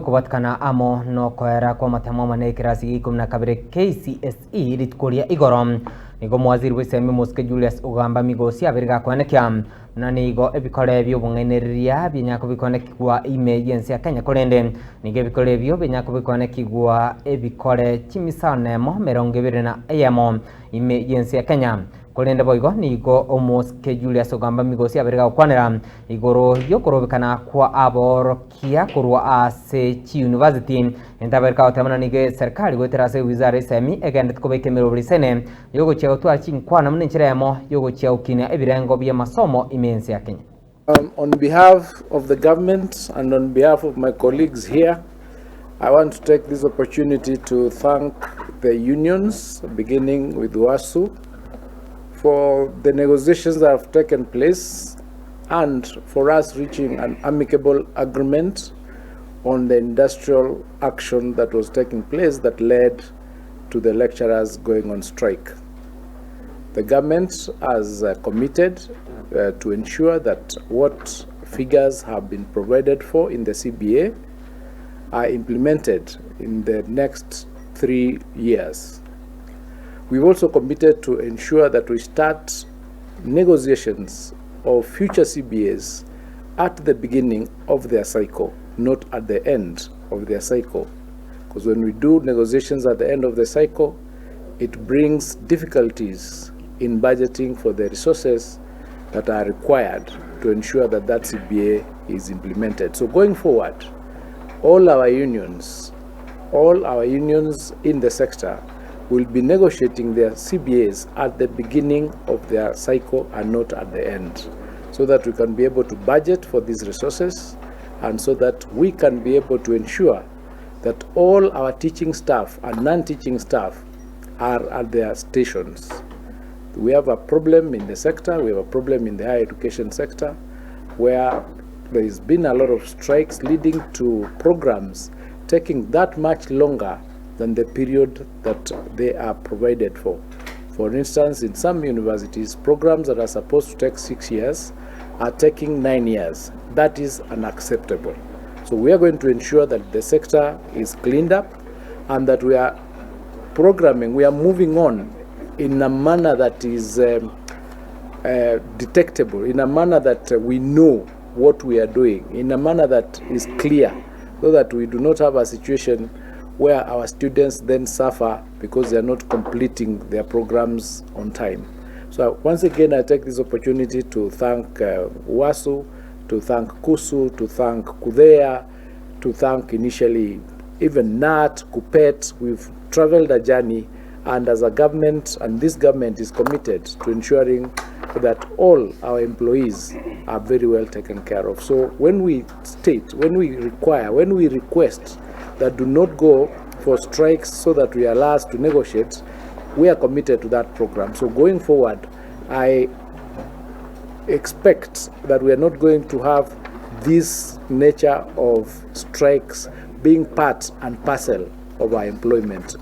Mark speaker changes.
Speaker 1: kubatkana amo no kwera kwa matemo mane kirasi 12 KCSE ritkuria igoro nigo mwaziri w'isemi Muske Julius Ogamba migosi abirga kwenekia na nigo ebikore byo bungeneria binyako bikonekigwa emergency ya Kenya kolende nige bikore byo binyako bikonekigwa ebikore kimisane mo 20 na ayamo emergency ya Kenya kolende boigo nigo Muske Julius Ogamba migosi abirga kwanera igoro yokorobekana kwa aborokia kurwa ase chi university entaberka otamana nige serikali gweterase wizara isemi egende tukobeke mirobrisene yogo cheo twa chinkwana mninchiremo yogo cheo kina ebirengo bya masomo imensi ya Kenya.
Speaker 2: On behalf of the government and on behalf of my colleagues here, I want to take this opportunity to thank the unions, beginning with WASU, for the negotiations that have taken place and for us reaching an amicable agreement on the industrial action that was taking place that led to the lecturers going on strike. The government has committed to ensure that what figures have been provided for in the CBA are implemented in the next 3 years. We've also committed to ensure that we start negotiations of future CBAs at the beginning of their cycle, not at the end of their cycle. Because when we do negotiations at the end of the cycle, it brings difficulties in budgeting for the resources that are required to ensure that that CBA is implemented. So going forward, all our unions in the sector will be negotiating their CBAs at the beginning of their cycle and not at the end, so that we can be able to budget for these resources and so that we can be able to ensure that all our teaching staff and non-teaching staff are at their stations. We have a problem in the sector, we have a problem in the higher education sector, where there has been a lot of strikes leading to programs taking that much longer than the period that they are provided for. For instance, in some universities, programs that are supposed to take 6 years are taking 9 years. That is unacceptable. So we are going to ensure that the sector is cleaned up and that we are moving on in a manner that is detectable, in a manner that we know what we are doing, in a manner that is clear, so that we do not have a situation where our students then suffer because they are not completing their programs on time. So once again, I take this opportunity to thank WASU, to thank KUSU, to thank KUDEA, to thank initially even NAT, KUPET. We've traveled a journey, and as a government, and this government is committed to ensuring that all our employees are very well taken care of. So when we request that do not go for strikes so that we are allowed to negotiate, we are committed to that program. So going forward, I expect that we are not going to have this nature of strikes being part and parcel of our employment.